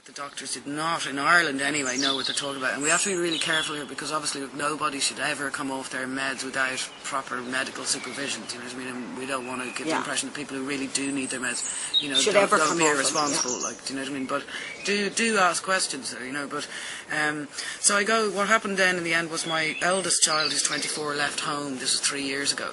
that the doctors did not, in Ireland anyway, know what they're talking about. And we have to be really careful here because obviously nobody should ever come off their meds without proper medical supervision. Do you know what I mean? And we don't want to give the impression that people who really do need their meds, you know, don't be irresponsible. Like, do you know what I mean? But do ask questions, you know. But so I go. What happened then in the end was my eldest child, who's 24, left home. This was 3 years ago.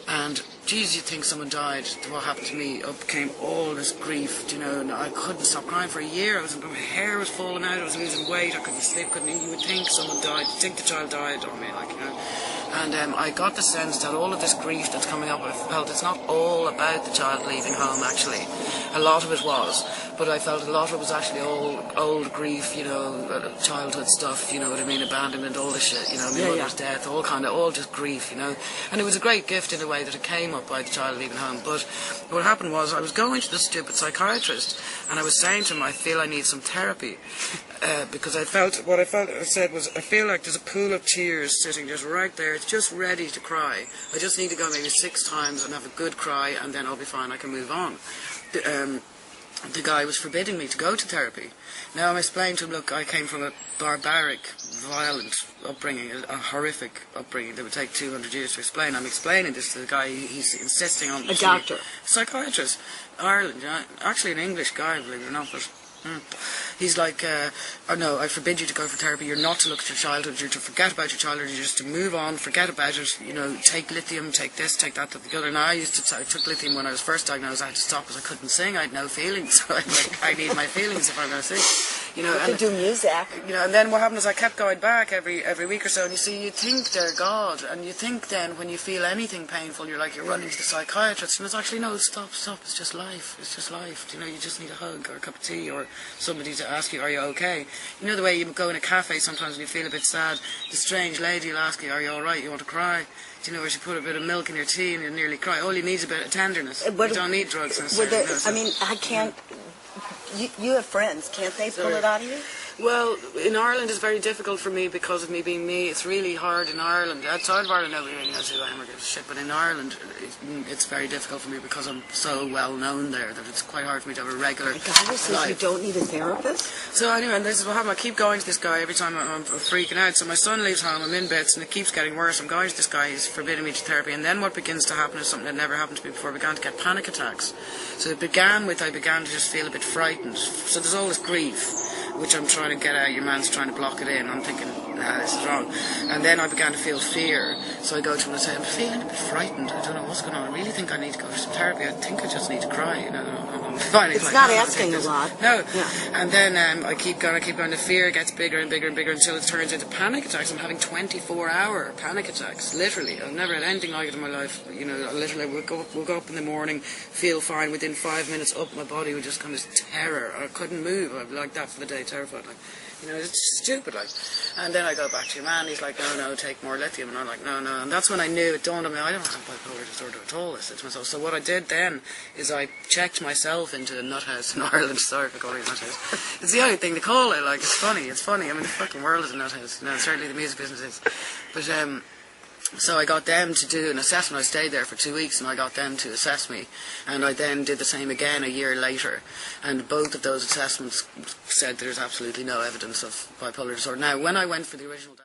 And, geez, you'd think someone died. What happened to me, up came all this grief, you know, and I couldn't stop crying for a year. My hair was falling out, I was losing weight, I couldn't sleep, couldn't eat. You would think someone died, you'd think the child died on me, like, you know. And I got the sense that all of this grief that's coming up, I felt it's not all about the child leaving home, actually. A lot of it was, but I felt a lot of it was actually all old grief, you know, childhood stuff, you know what I mean, abandonment, all this shit, you know, my mother's death, all just grief, you know. And it was a great gift in a way that it came up by the child leaving home. But what happened was I was going to the stupid psychiatrist and I was saying to him, I feel I need some therapy. Because I said was, I feel like there's a pool of tears sitting just right there. It's just ready to cry. I just need to go maybe 6 times and have a good cry, and then I'll be fine. I can move on. The guy was forbidding me to go to therapy. Now I'm explaining to him, look, I came from a barbaric, violent upbringing, a horrific upbringing that would take 200 years to explain. I'm explaining this to the guy. He's insisting on... A doctor? Psychiatrist. Ireland, actually an English guy, believe it or not, but... He's like, oh no, I forbid you to go for therapy. You're not to look at your childhood. You're to forget about your childhood. You're just to move on, forget about it. You know, take lithium, take this, take that, take the other. Now I took lithium when I was first diagnosed. I had to stop because I couldn't sing. I had no feelings. So I need my feelings if I'm going to sing. You know, you do music. You know, and then what happened is I kept going back every week or so. And you see, you think they're God, and you think then when you feel anything painful, you're like you're running to the psychiatrist, and it's actually no, stop. It's just life. It's just life. You know, you just need a hug or a cup of tea or somebody to ask you, are you okay? You know the way you go in a cafe sometimes when you feel a bit sad, the strange lady will ask you, are you alright, you want to cry? Do you know, where she put a bit of milk in your tea and you nearly cry. All you need is a bit of tenderness. You don't need drugs necessarily. I mean, I can't... You have friends, can't they pull it out of you? Well, in Ireland it's very difficult for me because of me being me. It's really hard in Ireland. Outside of Ireland nobody really knows who I am or gives a shit, but in Ireland it's very difficult for me because I'm so well known there that it's quite hard for me to have a regular life. You don't need a therapist? So anyway, and this is what happened. I keep going to this guy every time I'm freaking out. So my son leaves home, I'm in bits, and it keeps getting worse. I'm going to this guy, he's forbidding me to therapy, and then what begins to happen is something that never happened to me before. I began to get panic attacks. So it began with I began to just feel a bit frightened. So there's all this grief, which I'm trying to get out. Your man's trying to block it in. I'm thinking, nah, this is wrong. And then I began to feel fear. So I go to him and I say, I'm feeling a bit frightened. I don't know what's going on. I really think I need to go for some therapy. I think I just need to cry. You know, it's like, not asking a lot. No. Yeah. And then I keep going. The fear gets bigger and bigger and bigger until it turns into panic attacks. I'm having 24-hour panic attacks. Literally, I've never had anything like it in my life. You know, literally, woke up in the morning, feel fine. Within 5 minutes, up my body would just come this terror. I couldn't move. I'd be like that for the day, terrified. Like, you know, it's stupid, like. And then I go back to your man, he's like, no, take more lithium. And I'm like, no. And that's when I knew, it dawned on me, I don't have bipolar disorder at all, I said to myself. So what I did then is I checked myself into a nut house in Ireland. Sorry for calling it a nut house. It's the only thing to call it, like, it's funny. I mean, the fucking world is a nut house. You know, certainly the music business is. But, so I got them to do an assessment. I stayed there for 2 weeks and I got them to assess me. And I then did the same again a year later. And both of those assessments said there's absolutely no evidence of bipolar disorder. Now, when I went for the original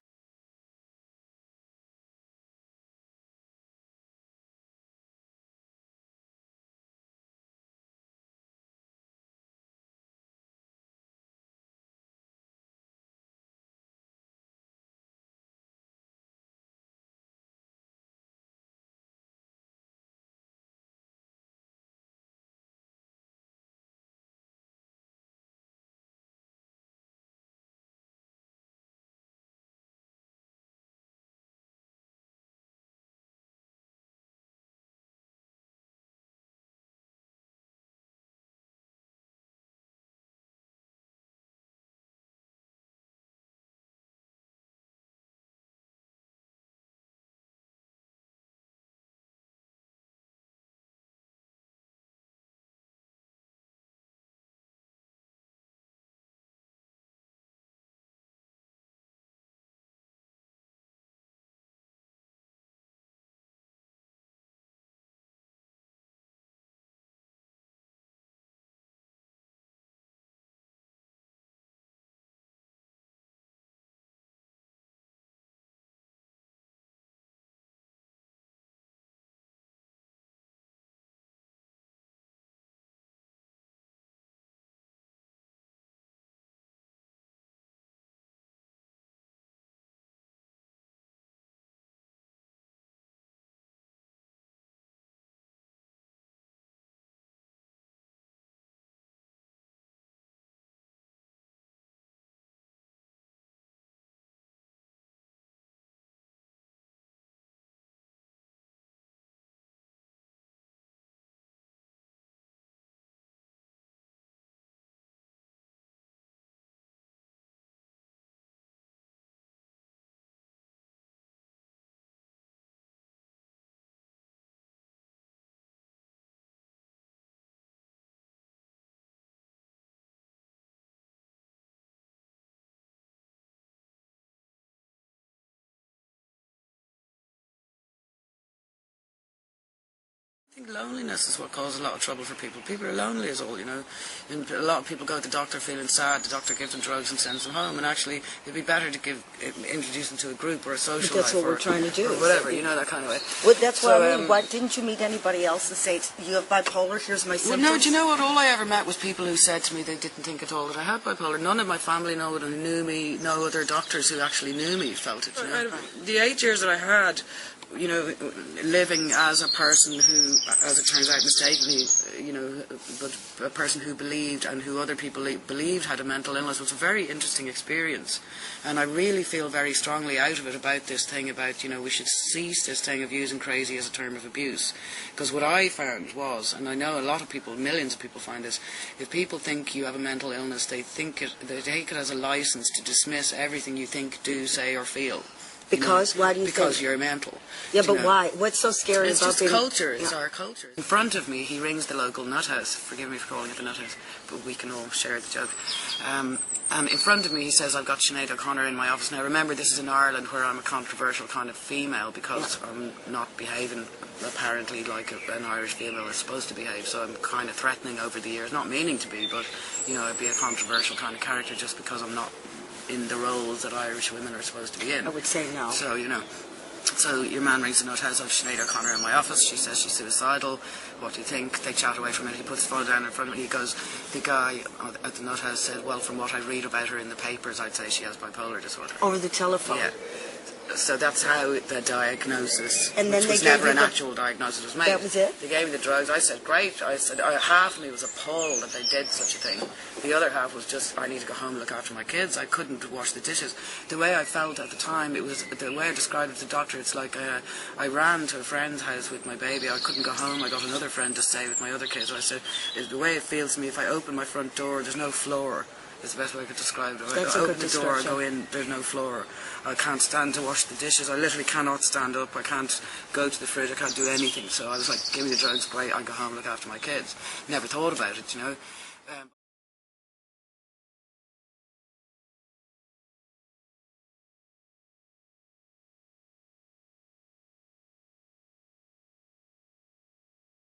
I think loneliness is what causes a lot of trouble for people. People are lonely is all, you know. And a lot of people go to the doctor feeling sad, the doctor gives them drugs and sends them home, and actually it'd be better to introduce them to a group or a social That's life what we're trying to do. or whatever, you know, that kind of way. Well, that's what So, I mean. Why didn't you meet anybody else and say, you have bipolar, here's my symptoms? Well, no, do you know what? All I ever met was people who said to me they didn't think at all that I had bipolar. None of my family knew me, no other doctors who actually knew me felt it, you know. The 8 years that I had, you know, living as a person who, as it turns out mistakenly, you know, but a person who believed and who other people believed had a mental illness was a very interesting experience. And I really feel very strongly out of it about this thing about, you know, we should cease this thing of using crazy as a term of abuse. Because what I found was, and I know a lot of people, millions of people find this, if people think you have a mental illness, they take it as a license to dismiss everything you think, do, say or feel. Because? Why do you Because think? you're mental. Yeah, but why? What's so scary It's about just being... culture. It's our culture. In front of me, he rings the local nut house. Forgive me for calling it the nut house, but we can all share the joke. And in front of me, he says, I've got Sinead O'Connor in my office. Now, remember, this is in Ireland where I'm a controversial kind of female because I'm not behaving apparently like an Irish female is supposed to behave. So I'm kind of threatening over the years, not meaning to be, but, you know, I'd be a controversial kind of character just because I'm not in the roles that Irish women are supposed to be in. I would say no. So, you know. So your man rings the nut house. I've Sinead O'Connor in my office. She says she's suicidal. What do you think? They chat away for a minute. He puts the phone down in front of me. He goes, the guy at the nut house said, well, from what I read about her in the papers, I'd say she has bipolar disorder. Over the telephone? Yeah. So that's how the diagnosis, and then which was never an actual diagnosis, was made. That was it? They gave me the drugs. I said, great. I said, half of me was appalled that they did such a thing. The other half was just, I need to go home and look after my kids. I couldn't wash the dishes. The way I felt at the time, it was, the way I described it to the doctor, it's like I ran to a friend's house with my baby. I couldn't go home. I got another friend to stay with my other kids. I said, the way it feels to me, if I open my front door, there's no floor. It's the best way I could describe it. That's I a open good the door, I description. go in, there's no floor. I can't stand to wash the dishes. I literally cannot stand up. I can't go to the fridge. I can't do anything. So I was like, give me the drugs, great. I go home and look after my kids. Never thought about it, you know.